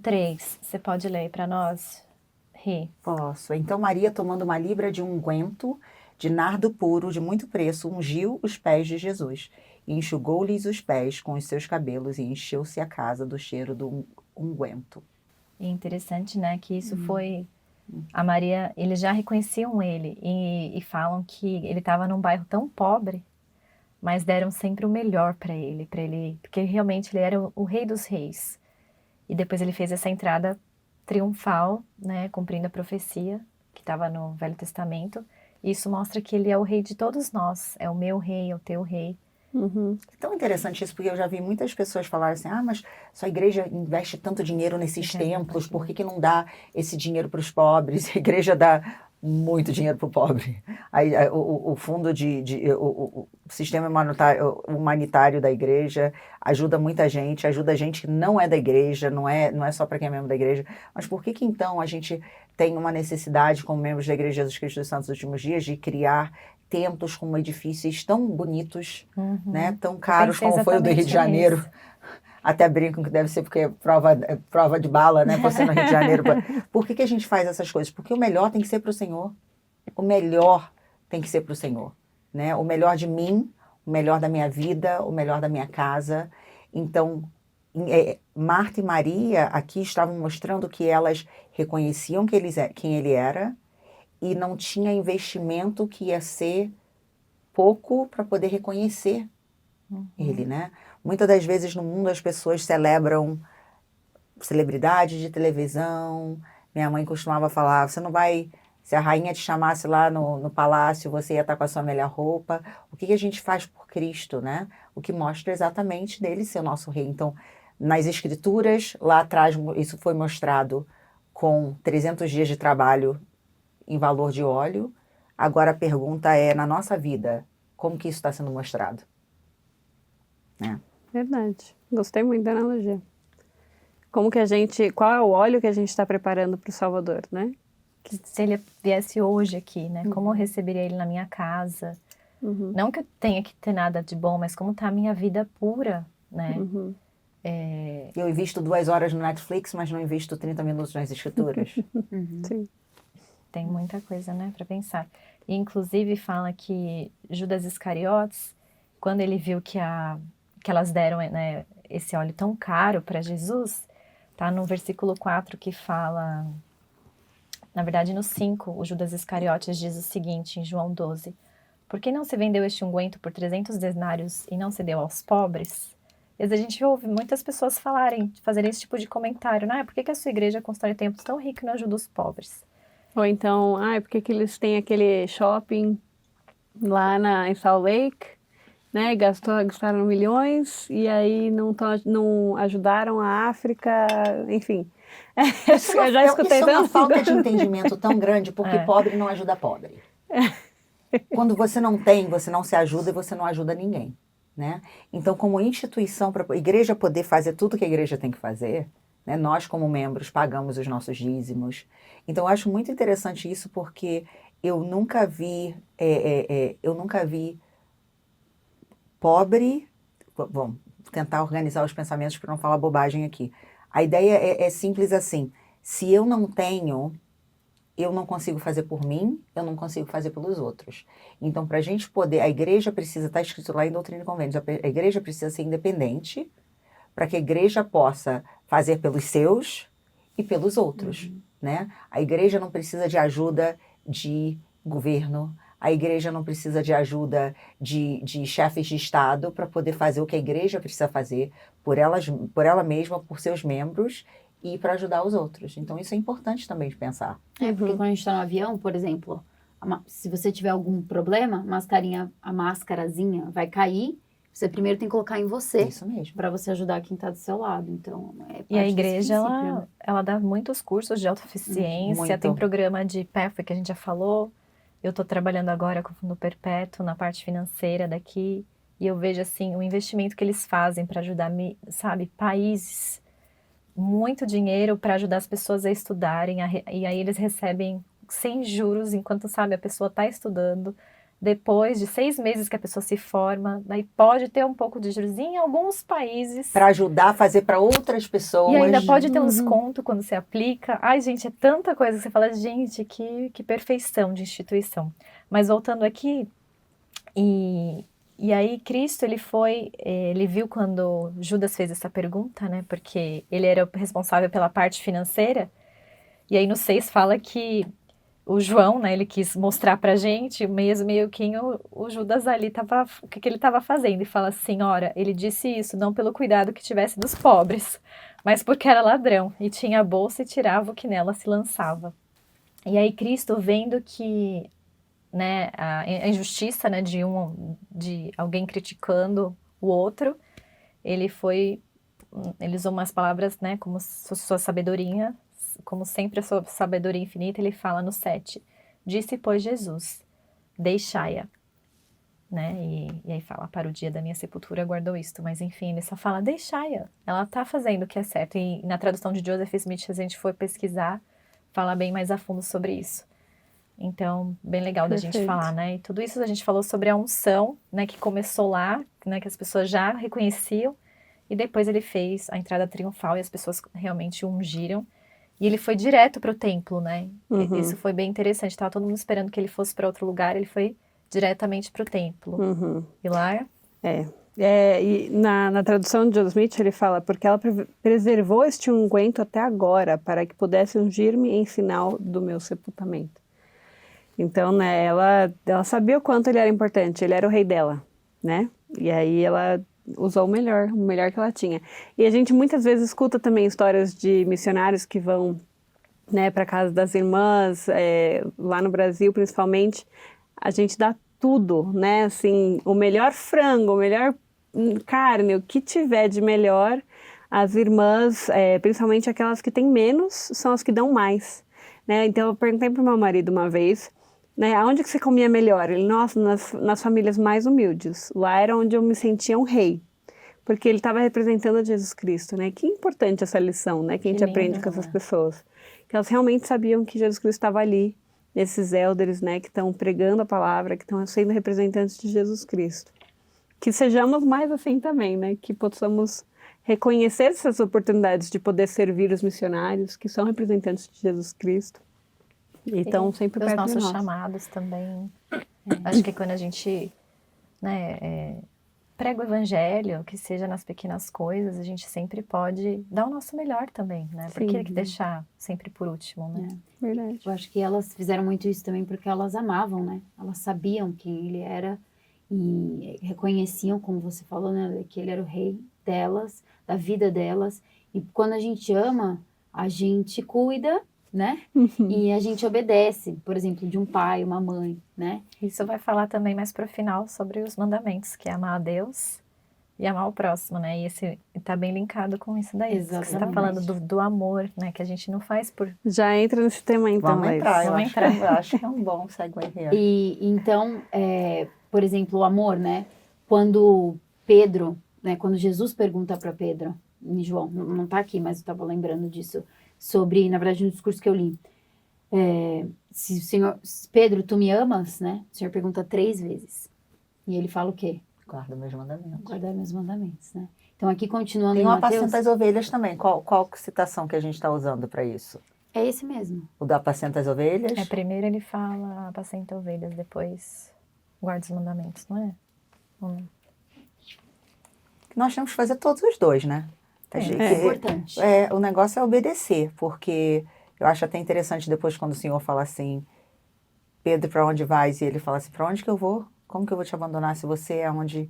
3, você pode ler para nós, Rê? Posso. Então Maria, tomando uma libra de unguento de nardo puro de muito preço, ungiu os pés de Jesus e enxugou-lhes os pés com os seus cabelos e encheu-se a casa do cheiro do unguento. E é interessante, né, que isso foi... A Maria, eles já reconheciam ele e falam que ele estava num bairro tão pobre, mas deram sempre o melhor para ele, porque realmente ele era o rei dos reis. E depois ele fez essa entrada triunfal, né, cumprindo a profecia que estava no Velho Testamento. E isso mostra que ele é o rei de todos nós, é o meu rei, é o teu rei. É tão interessante isso, porque eu já vi muitas pessoas falarem assim, mas sua igreja investe tanto dinheiro nesses templos, por que não dá esse dinheiro para os pobres? A igreja dá muito dinheiro para o pobre. Aí, o fundo o sistema humanitário da igreja ajuda muita gente, ajuda gente que não é da igreja, não é só para quem é membro da igreja. Mas por que então a gente tem uma necessidade, como membros da Igreja Jesus Cristo dos Santos dos Últimos Dias, de criar templos com edifícios tão bonitos, né, tão caros como foi o do Rio de Janeiro? Isso. Até brincam que deve ser porque é prova de bala, né? Você no Rio de Janeiro. Por que a gente faz essas coisas? Porque o melhor tem que ser para o Senhor. O melhor tem que ser para o Senhor, né? O melhor de mim, o melhor da minha vida, o melhor da minha casa. Então, Marta e Maria aqui estavam mostrando que elas reconheciam quem ele era e não tinha investimento que ia ser pouco para poder reconhecer ele, né? Muitas das vezes no mundo as pessoas celebram celebridades de televisão. Minha mãe costumava falar, você não vai... Se a rainha te chamasse lá no palácio, você ia estar com a sua melhor roupa. O que a gente faz por Cristo, né? O que mostra exatamente dele ser o nosso rei. Então, nas escrituras, lá atrás, isso foi mostrado com 300 dias de trabalho em valor de óleo. Agora a pergunta é, na nossa vida, como que isso está sendo mostrado? Né? Verdade. Gostei muito da analogia. Qual é o óleo que a gente está preparando para o Salvador, né? Que se ele viesse hoje aqui, né? Como eu receberia ele na minha casa? Não que eu tenha que ter nada de bom, mas como está a minha vida pura, né? Eu invisto 2 horas no Netflix, mas não invisto 30 minutos nas escrituras. Sim. Tem muita coisa, né, para pensar. E, inclusive, fala que Judas Iscariotes, quando ele viu que elas deram, né, esse óleo tão caro para Jesus, tá no versículo 4 que fala... Na verdade, no 5, o Judas Iscariotes diz o seguinte, em João 12. Por que não se vendeu este unguento por 300 denários e não se deu aos pobres? E a gente ouve muitas pessoas fazerem esse tipo de comentário, né? Por que a sua igreja constrói templos tão ricos e não ajuda os pobres? Ou então, por que eles têm aquele shopping lá em Salt Lake, né? Gastaram milhões e aí não ajudaram a África, enfim. Eu já escutei isso é uma tanto. falta de entendimento tão grande, porque pobre não ajuda pobre. Quando você não tem, você não se ajuda e você não ajuda ninguém, né? Então, como instituição, para a igreja poder fazer tudo que a igreja tem que fazer, né? Nós, como membros, pagamos os nossos dízimos. Então, eu acho muito interessante isso, porque eu nunca vi pobre. Vamos tentar organizar os pensamentos para não falar bobagem aqui. A ideia é simples assim: se eu não tenho, eu não consigo fazer por mim, eu não consigo fazer pelos outros. Então, para a gente poder, a igreja precisa, está escrito lá em Doutrina e Convênios, a igreja precisa ser independente para que a igreja possa fazer pelos seus e pelos outros, né? A igreja não precisa de ajuda de governo, a igreja não precisa de ajuda de chefes de Estado para poder fazer o que a igreja precisa fazer por ela mesma, por seus membros e para ajudar os outros. Então, isso é importante também de pensar. Porque quando a gente está no avião, por exemplo, se você tiver algum problema, a máscarazinha vai cair, você primeiro tem que colocar em você. Isso mesmo. Para você ajudar quem está do seu lado. Então, E a igreja, ela dá muitos cursos de autoeficiência, Muito. tem programa de Pathway que a gente já falou. Eu estou trabalhando agora no Perpétuo, na parte financeira daqui, e eu vejo, assim, o investimento que eles fazem para ajudar, países, muito dinheiro para ajudar as pessoas a estudarem, e aí eles recebem sem juros, enquanto, a pessoa está estudando. Depois de 6 meses que a pessoa se forma, daí pode ter um pouco de juros em alguns países. Para ajudar a fazer para outras pessoas. E ainda pode ter um desconto quando você aplica. Ai, gente, é tanta coisa que você fala, gente, que perfeição de instituição. Mas voltando aqui, e aí Cristo, ele viu quando Judas fez essa pergunta, né? Porque ele era o responsável pela parte financeira. E aí no 6 fala que o João, né, ele quis mostrar pra gente meio que o Judas ali o que ele estava fazendo. E fala assim, ora, ele disse isso não pelo cuidado que tivesse dos pobres, mas porque era ladrão e tinha a bolsa e tirava o que nela se lançava. E aí Cristo, vendo que, né, a injustiça, né, de alguém criticando o outro, ele usou umas palavras, né, como sua sabedoria, como sempre a sua sabedoria infinita, ele fala no 7, disse, pois, Jesus, deixai-a, né, e aí fala, para o dia da minha sepultura guardou isto, mas enfim, ele só fala, deixai-a, ela tá fazendo o que é certo, e na tradução de Joseph Smith, a gente foi pesquisar, fala bem mais a fundo sobre isso. Então, bem legal da gente falar, né, e tudo isso a gente falou sobre a unção, né, que começou lá, né, que as pessoas já reconheciam, e depois ele fez a entrada triunfal, e as pessoas realmente ungiram. E ele foi direto para o templo, né? Isso foi bem interessante. Estava todo mundo esperando que ele fosse para outro lugar. Ele foi diretamente para o templo. Pilar? E na tradução de Joseph Smith, ele fala, porque ela preservou este unguento até agora, para que pudesse ungir-me em sinal do meu sepultamento. Então, né, ela sabia o quanto ele era importante. Ele era o rei dela, né? E aí ela usou o melhor que ela tinha. E a gente muitas vezes escuta também histórias de missionários que vão, né, para casa das irmãs, lá no Brasil principalmente, a gente dá tudo, né, assim, o melhor frango, o melhor carne, o que tiver de melhor, as irmãs, principalmente aquelas que têm menos, são as que dão mais, né, então eu perguntei para o meu marido uma vez, né, aonde que você comia melhor? Ele, nossa, nas famílias mais humildes. Lá era onde eu me sentia um rei. Porque ele estava representando a Jesus Cristo, né? Que importante essa lição, né? Que a gente aprende com essas pessoas. Que elas realmente sabiam que Jesus Cristo estava ali. Nesses elders, né? Que estão pregando a palavra, que estão sendo representantes de Jesus Cristo. Que sejamos mais assim também, né? Que possamos reconhecer essas oportunidades de poder servir os missionários, que são representantes de Jesus Cristo. Então, sempre perto de nós. Os nossos chamados também. Acho que quando a gente, né, prega o evangelho, que seja nas pequenas coisas, a gente sempre pode dar o nosso melhor também, né? Por que deixar sempre por último, né? Verdade. Eu acho que elas fizeram muito isso também porque elas amavam, né? Elas sabiam quem ele era e reconheciam, como você falou, né, que ele era o rei. delas, da vida delas. E quando a gente ama, a gente cuida, né? E a gente obedece, por exemplo, de um pai, uma mãe, né? Isso vai falar também mais pro final sobre os mandamentos, que é amar a Deus e amar o próximo, né? E esse tá bem linkado com isso daí. Que você tá Exatamente. falando do amor, né? Que a gente não faz por... Já entra nesse tema então, Vamos Laís. entrar, Vamos eu acho que é um bom segue here. E então, por exemplo, o amor, né? Quando Pedro, né? Quando Jesus pergunta para Pedro, em João, não tá aqui, mas eu estava lembrando disso, sobre, na verdade, no discurso que eu li. Pedro, tu me amas, né? O Senhor pergunta 3 vezes. E ele fala o quê? Guarda meus mandamentos. Guardar meus mandamentos, né? Então, aqui continuando Tem em o Mateus, apacenta as ovelhas também. Qual citação que a gente está usando para isso? é esse mesmo. O do apacenta as ovelhas? Primeiro ele fala, apacenta ovelhas, depois guarda os mandamentos, não é? Nós temos que fazer todos os dois, né? É importante. O negócio é obedecer, porque eu acho até interessante depois quando o Senhor fala assim, Pedro, para onde vais? E ele fala assim, para onde que eu vou? Como que eu vou te abandonar se você é onde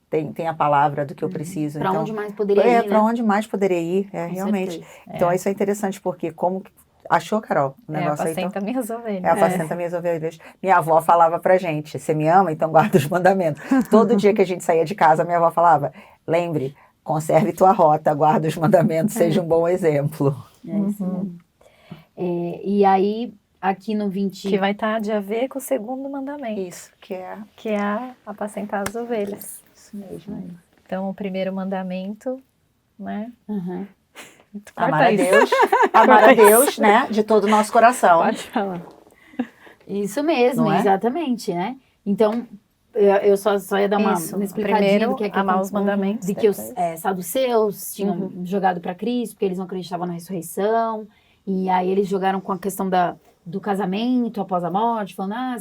tem a palavra do que eu preciso? Para então, onde mais poderia ir, para né? onde mais poderia ir, realmente. certeza. Então isso é interessante, porque como... Achou, Carol? O negócio aí, então... Apacenta minhas ovelhas. apacenta minhas ovelhas. Minha avó falava pra gente, você me ama, então guarda os mandamentos. Todo dia que a gente saía de casa, minha avó falava, lembre, conserve tua rota, guarda os mandamentos, seja um bom exemplo. É isso mesmo. E aí, aqui no 20... Que vai estar de a ver com o segundo mandamento, Isso, que é que é apacentar as ovelhas. isso mesmo. Então, o primeiro mandamento, né? Uhum. Amar a Deus, né, de todo o nosso coração. Pode falar. Isso mesmo, Não é? exatamente, né? Então, eu só ia dar uma Isso, explicadinha primeiro, do que é amar os mandamentos, de que os depois. saduceus tinham jogado para Cristo, porque eles não acreditavam na ressurreição, e aí eles jogaram com a questão do casamento após a morte, falando,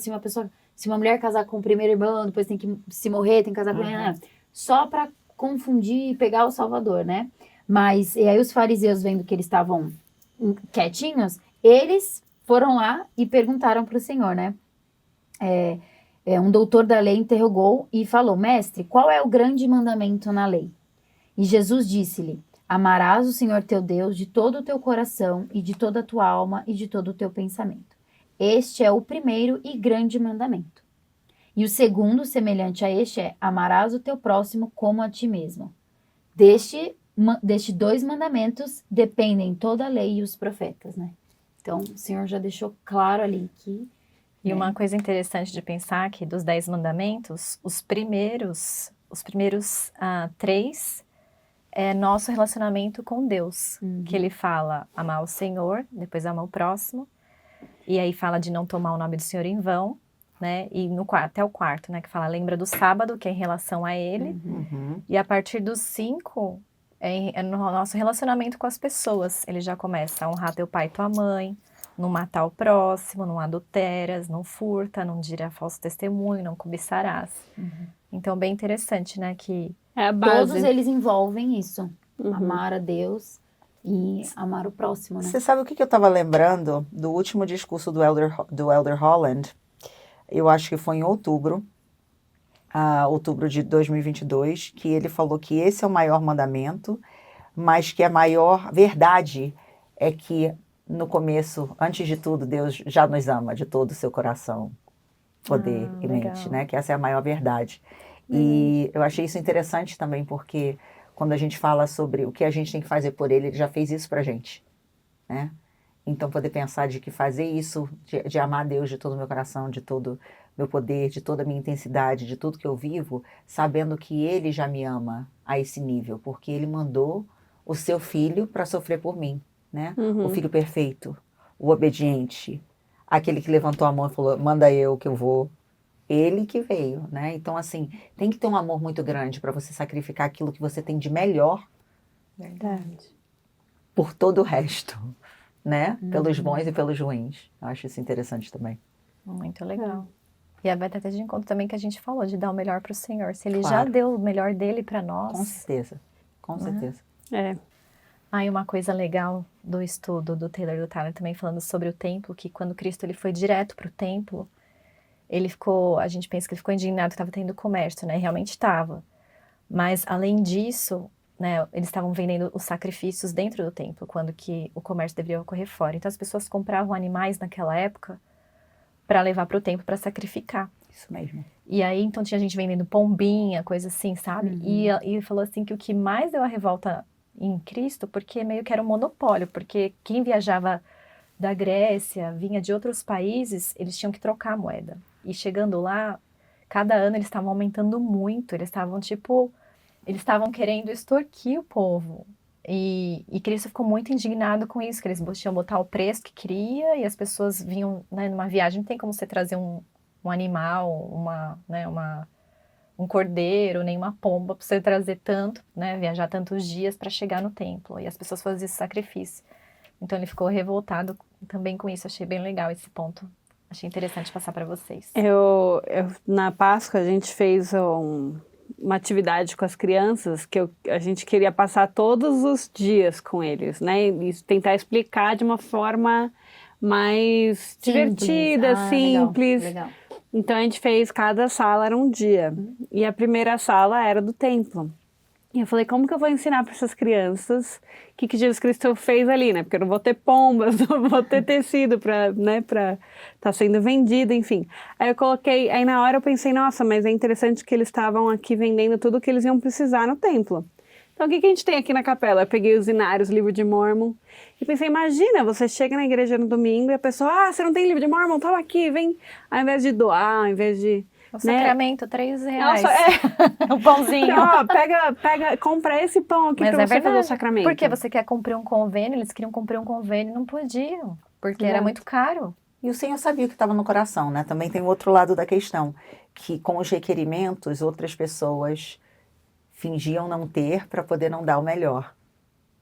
se uma mulher casar com o primeiro irmão, depois tem que se morrer, tem que casar com ele, né? Só para confundir e pegar o Salvador, né? Mas, e aí os fariseus, vendo que eles estavam quietinhos, eles foram lá e perguntaram para o Senhor, né? Um doutor da lei interrogou e falou, mestre, qual é o grande mandamento na lei? E Jesus disse-lhe, amarás o Senhor teu Deus de todo o teu coração e de toda a tua alma e de todo o teu pensamento. Este é o primeiro e grande mandamento. E o segundo, semelhante a este, é amarás o teu próximo como a ti mesmo. Destes 2 mandamentos dependem toda a lei e os profetas, né? Então, o Senhor já deixou claro ali que... E uma coisa interessante de pensar que dos 10 mandamentos, os primeiros 3 é nosso relacionamento com Deus. Que ele fala amar o Senhor, depois amar o próximo. E aí fala de não tomar o nome do Senhor em vão, né? E até o 4, né? Que fala lembra do sábado, que é em relação a ele. E a partir dos 5... É no nosso relacionamento com as pessoas. Ele já começa a honrar teu pai e tua mãe, não matar o próximo, não adulteras, não furta, não dirá falso testemunho, não cobiçarás. Então, bem interessante, né? Que É a base. todos eles envolvem isso. Amar a Deus e amar o próximo, né? Você sabe o que eu estava lembrando do último discurso do Elder Holland? Eu acho que foi em outubro de 2022, que ele falou que esse é o maior mandamento, mas que a maior verdade é que no começo, antes de tudo, Deus já nos ama de todo o seu coração, poder e legal. mente, né? Que essa é a maior verdade. E eu achei isso interessante também, porque quando a gente fala sobre o que a gente tem que fazer por ele já fez isso pra gente, né? Então, poder pensar de que fazer isso, de amar a Deus de todo o meu coração, de todo meu poder, de toda a minha intensidade, de tudo que eu vivo, sabendo que Ele já me ama a esse nível, porque Ele mandou o seu filho para sofrer por mim, né? O filho perfeito, o obediente, aquele que levantou a mão e falou, manda eu que eu vou. Ele que veio, né? Então, assim, tem que ter um amor muito grande para você sacrificar aquilo que você tem de melhor verdade. por todo o resto, né? Pelos bons e pelos ruins. Eu acho isso interessante também. Muito legal. E vai até de encontro também que a gente falou, de dar o melhor para o Senhor. Se Ele Claro. já deu o melhor dele para nós. Com certeza, com certeza. Aí uma coisa legal do estudo do Taylor Tyler também falando sobre o templo, que quando Cristo ele foi direto para o templo, a gente pensa que ele ficou indignado que estava tendo comércio, né? Realmente estava. Mas além disso, né, eles estavam vendendo os sacrifícios dentro do templo, quando que o comércio deveria ocorrer fora. Então as pessoas compravam animais naquela época para levar para o templo para sacrificar. Isso mesmo. E aí, então, tinha gente vendendo pombinha, coisa assim, sabe? E falou assim que o que mais deu a revolta em Cristo, porque meio que era um monopólio, porque quem viajava da Grécia, vinha de outros países, eles tinham que trocar a moeda. E chegando lá, cada ano eles estavam aumentando muito, eles estavam querendo extorquir o povo. E Cristo ficou muito indignado com isso, que eles tinham botar o preço que queria, e as pessoas vinham, né, numa viagem, não tem como você trazer um animal, um cordeiro, nem uma pomba, para você trazer tanto, né, viajar tantos dias para chegar no templo. E as pessoas faziam esse sacrifício. Então ele ficou revoltado também com isso. Achei bem legal esse ponto. Achei interessante passar para vocês. Na Páscoa a gente fez uma atividade com as crianças que a gente queria passar todos os dias com eles, né? E tentar explicar de uma forma mais divertida, simples. Legal. Então a gente fez, cada sala era um dia. E a primeira sala era do templo. E eu falei, como que eu vou ensinar para essas crianças o que Jesus Cristo fez ali, né? Porque eu não vou ter pombas, não vou ter tecido para, né, para tá sendo vendido, enfim. Aí na hora eu pensei, nossa, mas é interessante que eles estavam aqui vendendo tudo que eles iam precisar no templo. Então o que a gente tem aqui na capela? Eu peguei os Inários, livro de Mórmon, e pensei, imagina, você chega na igreja no domingo e a pessoa, você não tem livro de Mórmon? Toma aqui, vem. Ao invés de doar, ao invés de... O sacramento, R$3. Nossa, Um pãozinho. Ó, compra esse pão aqui pra você fazer o sacramento. Porque você quer cumprir um convênio, eles queriam cumprir um convênio e não podiam, porque era muito caro. E o Senhor sabia o que estava no coração, né? Também tem o outro lado da questão, que com os requerimentos, outras pessoas fingiam não ter para poder não dar o melhor,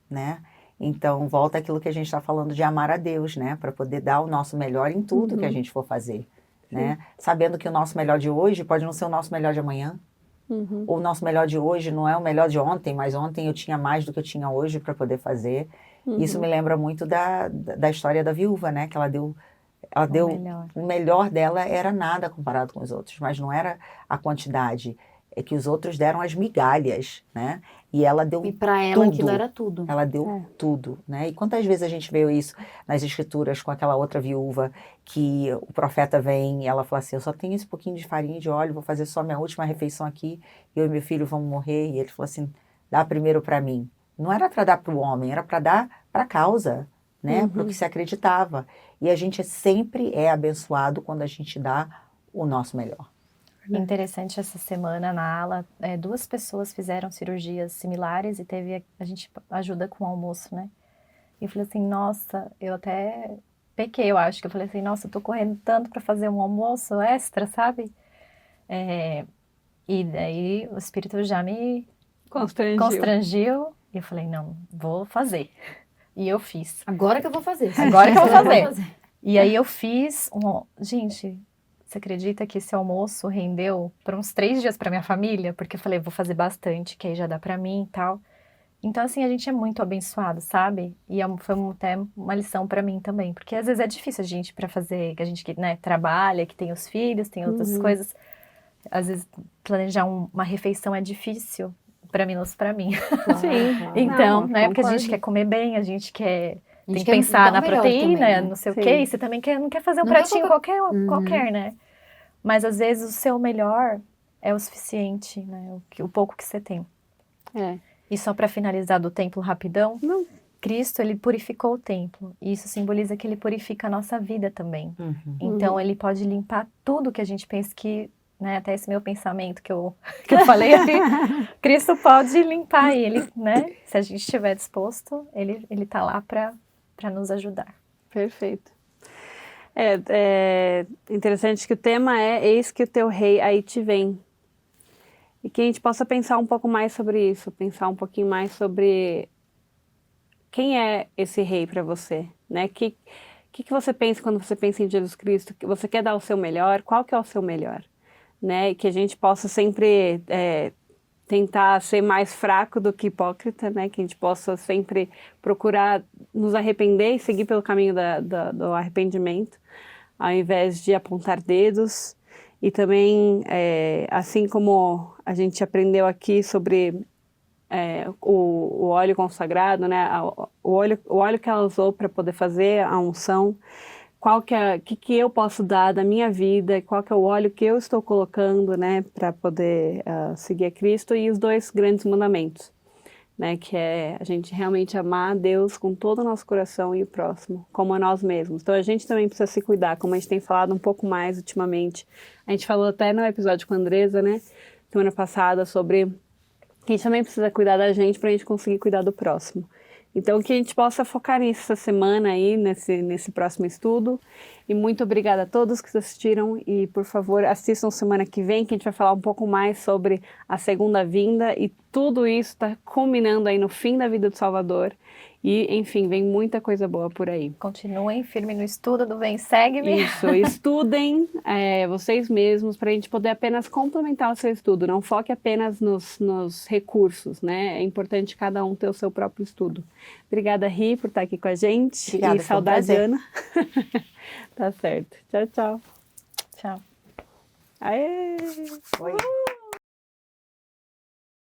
né? Então, volta aquilo que a gente está falando de amar a Deus, né? Para poder dar o nosso melhor em tudo que a gente for fazer. Né? Sabendo que o nosso melhor de hoje pode não ser o nosso melhor de amanhã. Ou o nosso melhor de hoje não é o melhor de ontem, mas ontem eu tinha mais do que eu tinha hoje para poder fazer. Isso me lembra muito da história da viúva, né? Que ela deu o melhor dela era nada comparado com os outros, mas não era a quantidade, é que os outros deram as migalhas, né? E ela deu E para ela tudo. aquilo era tudo. Ela deu tudo, né? E quantas vezes a gente vê isso nas escrituras com aquela outra viúva que o profeta vem e ela fala assim, eu só tenho esse pouquinho de farinha e de óleo, vou fazer só minha última refeição aqui, eu e meu filho vamos morrer. E ele falou assim, dá primeiro para mim. Não era para dar para o homem, era para dar para a causa, né? Para o que se acreditava. E a gente sempre é abençoado quando a gente dá o nosso melhor. Interessante, essa semana na ala, 2 pessoas fizeram cirurgias similares e a gente ajuda com o almoço, né? E eu falei assim, nossa, eu até pequei, eu acho, que eu falei assim, nossa, eu tô correndo tanto para fazer um almoço extra, sabe? E daí o Espírito já me constrangiu e eu falei, não, vou fazer. E eu fiz. Agora que eu vou fazer. Agora que eu vou fazer. E aí eu fiz gente... Você acredita que esse almoço rendeu por uns 3 dias para minha família? Porque eu falei, vou fazer bastante, que aí já dá para mim e tal. Então, assim, a gente é muito abençoado, sabe? E foi até uma lição para mim também. Porque às vezes é difícil a gente para fazer, que a gente né, trabalha, que tem os filhos, tem outras coisas. Às vezes planejar uma refeição é difícil, para mim. Sim. Então, não, né? Porque a concordo. gente quer comer bem, a gente quer... A gente Tem que quer pensar dar na o melhor proteína, também, né? não sei Sim. o quê. E você também não quer fazer um Não quer pratinho qualquer, né? Mas às vezes o seu melhor é o suficiente, né? O pouco que você tem. E só para finalizar do templo rapidão, Cristo, ele purificou o templo. E isso simboliza que ele purifica a nossa vida também. Então ele pode limpar tudo que a gente pensa que... Né, até esse meu pensamento que eu falei ali, Cristo pode limpar ele, né? Se a gente estiver disposto, ele tá lá para nos ajudar. Perfeito. É interessante que o tema é Eis que o teu rei aí te vem. E que a gente possa pensar um pouco mais sobre isso, pensar um pouquinho mais sobre quem é esse rei para você, né? Que você pensa quando você pensa em Jesus Cristo? Você quer dar o seu melhor? Qual que é o seu melhor? Né? E que a gente possa sempre tentar ser mais fraco do que hipócrita, né? Que a gente possa sempre procurar nos arrepender e seguir pelo caminho do arrependimento, ao invés de apontar dedos. E também, assim como a gente aprendeu aqui sobre o óleo consagrado, né? O óleo que ela usou para poder fazer a unção, que eu posso dar da minha vida, qual que é o óleo que eu estou colocando, né, para poder seguir a Cristo, e os 2 grandes mandamentos, né, que é a gente realmente amar a Deus com todo o nosso coração e o próximo, como a nós mesmos. Então a gente também precisa se cuidar, como a gente tem falado um pouco mais ultimamente. A gente falou até no episódio com a Andresa, né, semana passada, sobre que a gente também precisa cuidar da gente para a gente conseguir cuidar do próximo. Então, que a gente possa focar nisso essa semana aí, nesse próximo estudo. E muito obrigada a todos que assistiram. E, por favor, assistam semana que vem, que a gente vai falar um pouco mais sobre a segunda vinda. E tudo isso está culminando aí no fim da vida do Salvador. E, enfim, vem muita coisa boa por aí. Continuem firme no estudo do Vem Segue-me. Isso, estudem vocês mesmos para a gente poder apenas complementar o seu estudo. Não foque apenas nos recursos, né? É importante cada um ter o seu próprio estudo. Obrigada, Ri, por estar aqui com a gente. Obrigada, e saudade, foi um Ana. Tá certo. Tchau, tchau. Tchau. Aê! Oi.